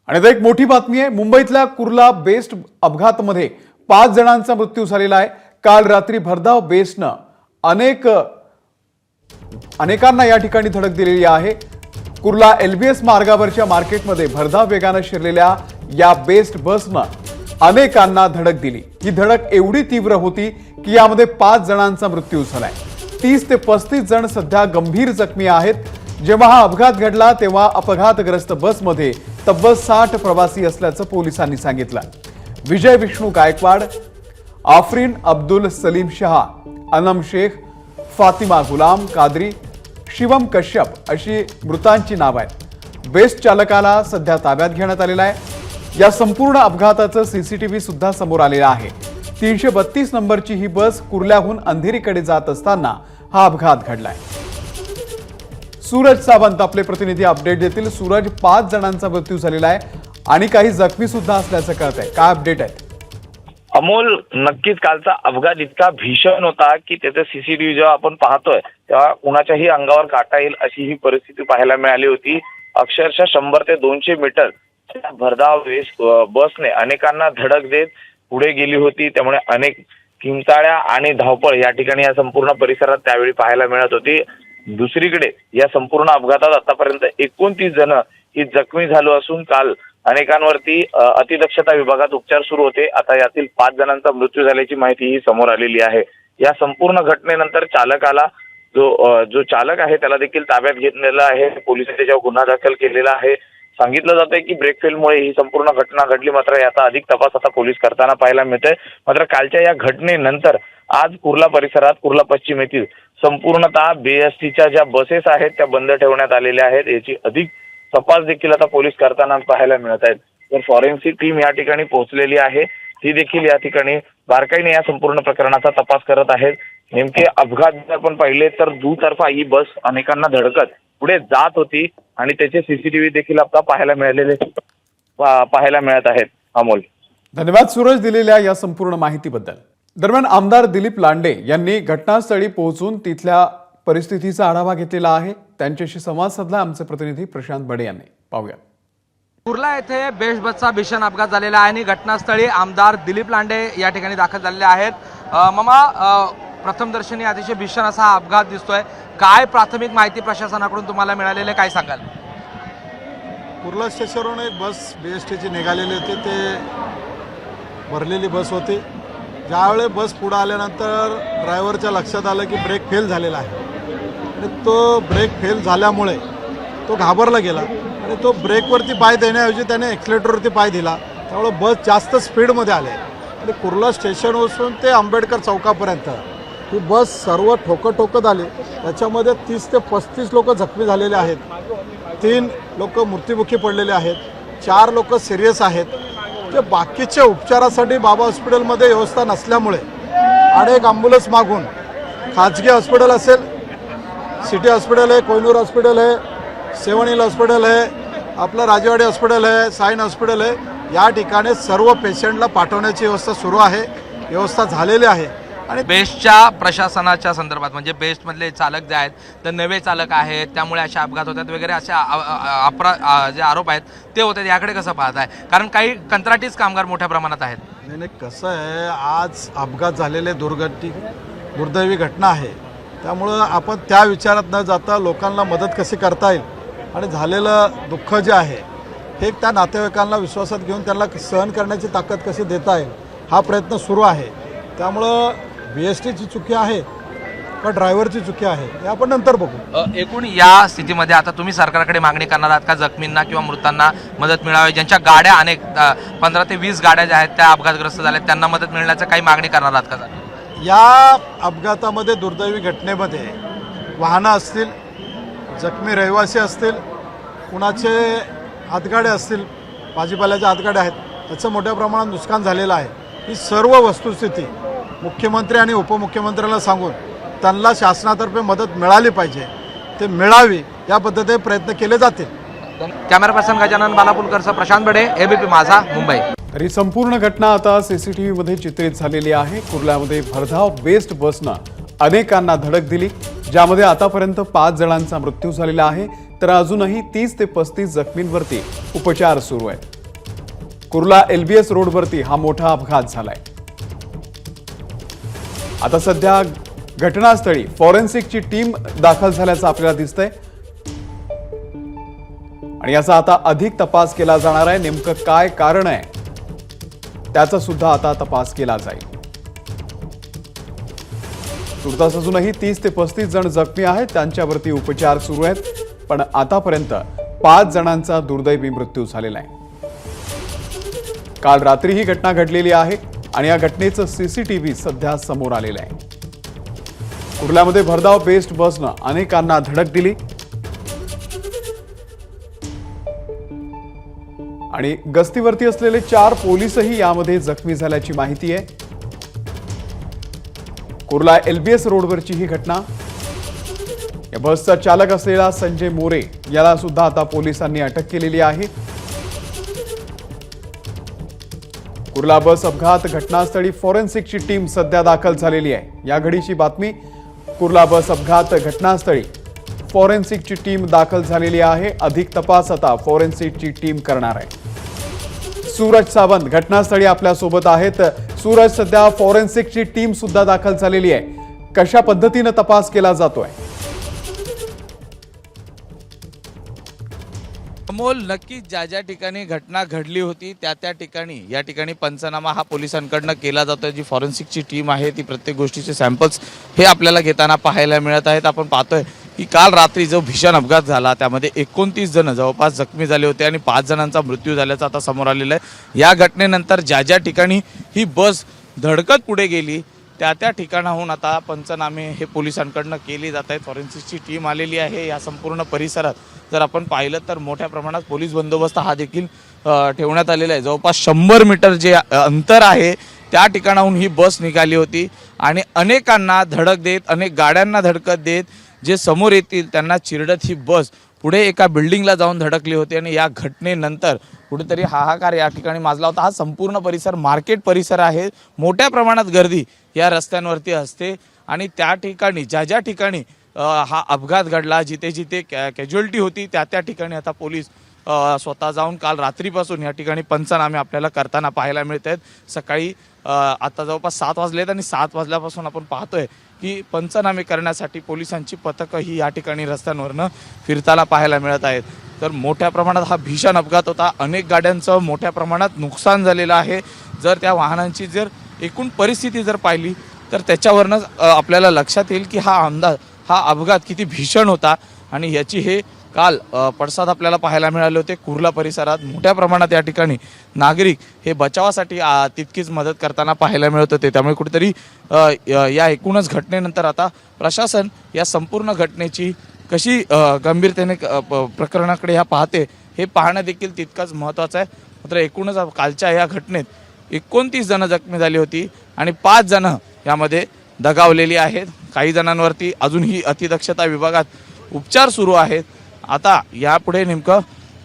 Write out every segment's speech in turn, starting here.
आणि आता एक मोठी बातमी आहे। मुंबईतल्या कुर्ला बेस्ट अपघातामध्ये 5 जणांचा मृत्यू झालेला आहे। काल रात्री भरधाव बेस्टनं अनेकांना या ठिकाणी धडक दिलेली आहे। कुर्ला एलबीएस मार्गावरच्या मार्केटमध्ये भरधाव वेगाने शिरलेल्या या बेस्ट बसनं अनेकांना धडक दिली। ही धडक एवढी तीव्र होती की यामध्ये 5 जणांचा मृत्यू झालाय। 30 ते 35 जण सध्या गंभीर जखमी आहेत। जेव्हा हा अपघात घडला तेव्हा अपघातग्रस्त बसमध्ये तब्बल 60 प्रवासी असल्याचं पोलिसांनी सांगितलं। विजय विष्णू गायकवाड, आफरीन अब्दुल सलीम शहा, अनम शेख, फातिमा गुलाम कादरी, शिवम कश्यप अशी मृतांची नावं आहेत। बेस्ट चालकाला सध्या ताब्यात घेण्यात आलेला आहे। या संपूर्ण अपघाताचं सीसीटीव्ही सुद्धा समोर आलेला आहे। 332 नंबरची ही बस कुर्ल्याहून अंधेरीकडे जात असताना हा अपघात घडलाय। सूरज सावंत आपले प्रतिनिधी अपडेट देतील। सूरज, 5 जणांचा मृत्यू झालेला आहे आणि काही जखमी सुद्धा असल्याचं कळतंय, काय अपडेट आहे? अमोल, नक्कीच कालचा अपघात इतका भीषण होता की त्याचं सीसीटीव्ही जेव्हा आपण पाहतोय तेव्हा कुणाच्याही अंगावर काटा येईल अशी ही परिस्थिती पाहायला मिळाली होती। अक्षरशः 100 ते 200 मीटर भरधाव बसने अनेकांना धडक देत पुढे गेली होती। त्यामुळे अनेक किंचाळ्या आणि धावपळ या ठिकाणी या संपूर्ण परिसरात त्यावेळी पाहायला मिळत होती। दुसरीकडे या संपूर्ण अपघातात आतापर्यंत 29 जण ही जखमी झालो असून काल अनेकांवरती अतिदक्षता विभागात उपचार सुरू होते। आता यातील 5 जणांचा मृत्यू झाल्याची माहिती ही समोर आलेली आहे। या संपूर्ण घटनेनंतर चालकाला जो चालक आहे त्याला देखील ताब्यात घेतलेला आहे। पोलिसांनी त्याच्यावर गुन्हा दाखल केलेला आहे। सांगितलं जातंय की ब्रेक फेलमुळे ही संपूर्ण घटना घडली, मात्र याचा अधिक तपास आता पोलीस करताना पाहायला मिळतोय। मात्र कालच्या या घटनेनंतर आज कुर्ला परिसरात कुर्ला पश्चिम येथील संपूर्णतः बीएसटीच्या ज्या बसेस आहेत त्या बंद ठेवण्यात आलेल्या आहेत। याची अधिक तपास देखील आता पोलीस करताना पाहायला मिळत आहेत। तर फॉरेन्सिक टीम या ठिकाणी पोहोचलेली आहे, ती देखील या ठिकाणी बारकाईने या संपूर्ण प्रकरणाचा तपास करत आहेत। नेमके अपघात जर आपण पाहिले तर दुतर्फा ही बस अनेकांना धडकत पुढे जात होती आणि त्याचे सीसीटीव्ही देखील आता पाहायला मिळत आहेत। अमोल, धन्यवाद सूरज दिलेल्या या संपूर्ण माहितीबद्दल। दरम्यान आमदार दिलीप लांडे यांनी घटनास्थळी पोहोचून तिथल्या परिस्थितीचा आढावा घेतलेला आहे। त्यांच्याशी संवाद साधला आमचे प्रतिनिधी प्रशांत बडे यांनी, पाहूया। कुर्ला येथे बेस्ट बसचा भीषण अपघात झालेला आहे आणि घटनास्थळी आमदार दिलीप लांडे या ठिकाणी दाखल झालेले आहेत। मामा, प्रथमदर्शनी अतिशय भीषण असा हा अपघात दिसतोय। काय प्राथमिक माहिती प्रशासनाकडून तुम्हाला मिळालेली, काय सांगाल? कुर्ला स्टेशनवरून एक बस बीएसटीची निघालेली होती, ते भरलेली बस होती। ज्यावेळेस बस पुढे आल्यानंतर ड्रायव्हरच्या लक्षात आलं की ब्रेक फेल झालेला आहे आणि तो ब्रेक फेल झाल्यामुळे तो घाबरला गेला आणि तो ब्रेकवरती पाय देण्याऐवजी त्याने एक्सिलेटरवरती पाय दिला। त्यामुळे बस जास्त स्पीडमध्ये आले आणि कुर्ला स्टेशनपासून ते आंबेडकर चौकापर्यंत ही बस सर्व ठोकत आली। त्याच्यामध्ये 30 ते 35 लोक जखमी झालेले आहेत। 3 लोक मृत्युमुखी पडलेले आहेत, 4 लोक सिरियस आहेत। जे बाकीच्या उपचारासाठी बाबा हॉस्पिटलमध्ये व्यवस्था नसल्यामुळे अनेक ॲम्ब्युलन्स मागून खाजगी हॉस्पिटल असेल, सिटी हॉस्पिटल आहे, कोहिनूर हॉस्पिटल आहे, 7 हिल हॉस्पिटल आहे, आपलं राजेवाडी हॉस्पिटल आहे, साईन हॉस्पिटल आहे, या ठिकाणी सर्व पेशंटला पाठवण्याची व्यवस्था सुरू आहे, व्यवस्था झालेली आहे। आणि बेस्टच्या प्रशासनाच्या संदर्भात म्हणजे बेस्टमधले चालक जे आहेत ते नवे चालक आहेत, त्यामुळे असे अपघात होतात वगैरे असे जे आरोप आहेत ते होतात, याकडे कसं पाहताय? कारण काही कंत्राटीच कामगार मोठ्या प्रमाणात आहेत। नाही, कसं आहे, आज अपघात झालेले दुर्दैवी घटना आहे। त्यामुळं आपण त्या विचारात न जाता लोकांना मदत कशी करता येईल आणि झालेलं दुःख जे आहे हे त्या नातेवाईकांना विश्वासात घेऊन त्यांना सहन करण्याची ताकद कशी देता येईल हा प्रयत्न सुरू आहे। त्यामुळं बीएसटीची चुकी आहे का ड्रायव्हरची चुकी आहे हे आपण नंतर बघू। एकूण या स्थितीमध्ये आता तुम्ही सरकारकडे मागणी करणार आहात का जखमींना किंवा मृतांना मदत मिळावी? ज्यांच्या गाड्या अनेक 15 ते 20 गाड्या ज्या आहेत त्या अपघातग्रस्त झाल्या, त्यांना मदत मिळण्याचं काही मागणी करणार आहात का? या अपघातामध्ये दुर्दैवी घटनेमध्ये वाहनं असतील, जखमी रहिवासी असतील, कुणाचे हातगाड्या असतील, भाजीपाल्याच्या हातगाड्या आहेत, त्याचं मोठ्या प्रमाणात नुकसान झालेलं आहे। ही सर्व वस्तुस्थिती मुख्यमंत्री आणि उपमुख्यमंत्र्यांना सांगून त्यांना शासनातर्फे मदत मिळाली पाहिजे, ते मिळावी या पद्धतीने प्रयत्न केले जातील। कॅमेरा पर्सन गजानन बालापूरकरचा प्रशांत बडे, एबीपी माझा, मुंबई। तर ही संपूर्ण घटना आता सीसीटीव्ही मध्ये चित्रित झालेली आहे। कुर्ल्यामध्ये भरधाव बेस्ट बसनं अनेकांना धडक दिली, ज्यामध्ये आतापर्यंत 5 जणांचा मृत्यू झालेला आहे, तर अजूनही 30 ते 35 जखमींवरती उपचार सुरू आहेत। कुर्ला LBS रोडवरती हा मोठा अपघात झालाय। आता सध्या घटनास्थळी फॉरेन्सिकची टीम दाखल झाल्याचं आपल्याला दिसतंय आणि याचा आता अधिक तपास केला जाणार आहे। नेमकं काय कारण आहे त्याचा सुद्धा आता तपास केला जाईल। तुर्तास अजूनही 30 ते 35 जण जखमी आहेत, त्यांच्यावरती उपचार सुरू आहेत, पण आतापर्यंत 5 जणांचा दुर्दैवी मृत्यू झालेला आहे। काल रात्री ही घटना घडलेली आहे आणि या घटनेचं CCTV सध्या समोर आलेलं आहे। कुर्ल्यामध्ये भरधाव बेस्ट बसनं अनेकांना धडक दिली आणि गस्तीवरती असलेले 4 पोलीसही यामध्ये जखमी झाल्याची माहिती आहे। कुर्ला LBS रोडवरची ही घटना। या बसचा चालक असलेला संजय मोरे याला सुद्धा आता पोलिसांनी अटक केलेली आहे। कुर्ला बस अपघात घटनास्थळी फॉरेन्सिकची टीम सध्या दाखल झालेली आहे। या घडीची बातमी, कुर्ला बस अपघात घटनास्थळी फॉरेन्सिकची टीम दाखल झालेली आहे। अधिक तपास आता फॉरेन्सिकची टीम करणार आहे। सूरज सावंत घटनास्थळी आपल्या सोबत आहेत। सूरज, सध्या फॉरेन्सिकची टीम सुद्धा दाखल झालेली आहे, कशा पद्धतीने तपास केला जातोय? अमोल, नक्कीच ज्या ज्या ठिकाणी घटना घडली होती त्या ठिकाणी या ठिकाणी पंचनामा हा पोलिसांकडनं केला जातोय। जी फॉरेन्सिकची टीम आहे ती प्रत्येक गोष्टीचे सॅम्पल्स हे आपल्याला घेताना पाहायला मिळत आहेत। आपण पाहतोय की काल रात्री जो भीषण अपघात झाला त्यामध्ये 29 जण जवळपास जखमी झाले होते आणि 5 जणांचा मृत्यू झाल्याचं आता समोर आलेलं आहे। या घटनेनंतर ज्या ज्या ठिकाणी ही बस धडकत पुढे गेली त्या ठिकाणाहून आता पंचनामे हे पोलिसांकडनं केले जात आहेत। फॉरेन्सिकची टीम आलेली आहे। या संपूर्ण परिसरात जर आपण पाहिलं तर मोठ्या प्रमाणात पोलीस बंदोबस्त हा देखील ठेवण्यात आलेला आहे। जवळपास 100 मीटर जे अंतर आहे त्या ठिकाणाहून ही बस निघाली होती आणि अनेकांना धडक देत, अनेक गाड्यांना धडकत देत जे समोर येतील त्यांना चिरडत ही बस पुढे एका बिल्डिंगला जाऊन धडकली होती आणि या घटनेनंतर कुठेतरी हाहाकार या ठिकाणी माजला होता। हा संपूर्ण परिसर मार्केट परिसर आहे, मोठ्या प्रमाणात गर्दी या रस्त्यांवरती असते आणि त्या ठिकाणी ज्या ज्या ठिकाणी हा अपघात घडला, जिथे जिथे कॅज्युअल्टी होती त्या ठिकाणी आता पोलीस स्वतः जाऊन काल रात्रीपासून या ठिकाणी पंचनामे आपल्याला करताना पाहायला मिळत आहेत। सकाळी आता जवळपास 7 वाजलेत आणि 7 वाजल्यापासून आपण पाहतोय की पंचनामे करण्यासाठी पोलिसांची पथकं ही या ठिकाणी रस्त्यांवरनं फिरताना पाहायला मिळत आहेत। तर मोठ्या प्रमाणात हा भीषण अपघात होता, अनेक गाड्यांचं मोठ्या प्रमाणात नुकसान झालेलं आहे। जर त्या वाहनांची जर एकूण परिस्थिती जर पाहिली तर त्याच्यावरनं आपल्याला लक्षात येईल की हा अपघात किती भीषण होता आणि याची हे काल पडसाद आपल्याला पाहायला मिळाले होते। कुर्ला परिसरात मोठ्या प्रमाणात या ठिकाणी नागरिक हे बचावासाठी तितकीच मदत करताना पाहायला मिळत होते। त्यामुळे कुठेतरी या एकूणच घटनेनंतर आता प्रशासन या संपूर्ण घटनेची कशी गंभीरतेने प्रकरणाकडे ह्या पाहते हे पाहणं देखील तितकंच महत्त्वाचं आहे। मात्र एकूणच कालच्या या घटनेत 29 जण जखमी झाली होती आणि 5 जण यामध्ये दगावलेली आहेत। काही जणांवरती अजूनही अतिदक्षता विभागात उपचार सुरू आहेत। आता यापुढे नेमकं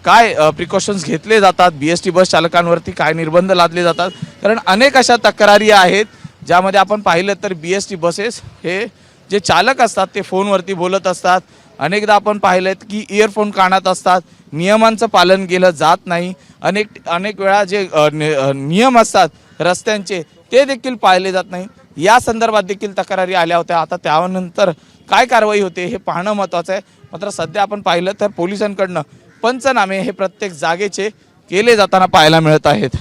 काय प्रिकॉशन्स घेतले जातात, BST बस चालकांवरती काय निर्बंध लादले जातात, कारण अनेक अशा तक्रारी आहेत ज्यामध्ये आपण पाहिलं तर BST बसेस हे जे चालक असतात ते फोनवरती बोलत असतात। अनेकदा आपण पाहिलं की इयरफोन कानात असतात, नियमांचं पालन केलं जात नाही। अनेक वेळा जे नियम असतात रस्त्यांचे ते देखील पाळले जात नाही। या संदर्भात देखील तक्रारी आल्या होत्या। आता त्यानंतर काय कारवाई होते हे पाहणं महत्त्वाचं आहे। मात्र सध्या आपण पाहिलं तर पोलिसांकडनं पंचनामे हे प्रत्येक जागेचे केले जाताना पाहायला मिळत आहेत।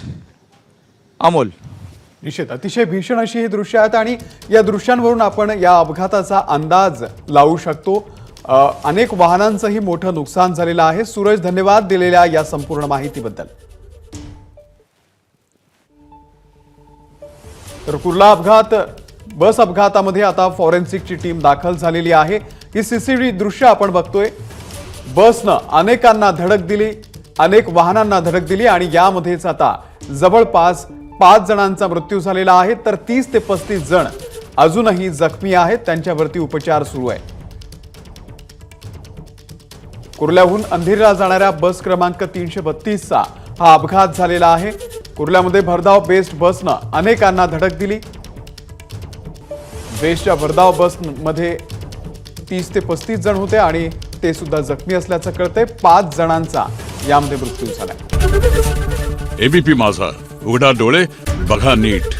अमोल, निश्चित अतिशय भीषण अशी ही दृश्य आहेत आणि या दृश्यांवरून आपण या अपघाताचा अंदाज लावू शकतो। अनेक वाहनांचंही मोठं नुकसान झालेलं आहे। सूरज, धन्यवाद दिलेल्या या संपूर्ण माहितीबद्दल। तर कुर्ला अपघात बस अपघातामध्ये आता फॉरेन्सिकची टीम दाखल झालेली आहे। ही CCTV दृश्य आपण बघतोय। बसनं अनेकांना धडक दिली, अनेक वाहनांना धडक दिली आणि यामध्येच आता जवळपास 5 जणांचा मृत्यू झालेला आहे, तर 30 ते 35 जण अजूनही जखमी आहेत, त्यांच्यावरती उपचार सुरू आहे। कुर्ल्याहून अंधेरीला जाणाऱ्या बस क्रमांक 332चा हा अपघात झालेला आहे। कुर्ल्यामध्ये भरधाव बेस्ट बसनं अनेकांना धडक दिली। बेस्टच्या भरधाव बसमध्ये 30 ते 35 जण होते आणि ते सुद्धा जखमी असल्याचं कळतंय। 5 जणांचा यामध्ये मृत्यू झालाय। एबीपी माझा, उघडा डोळे बघा नीट.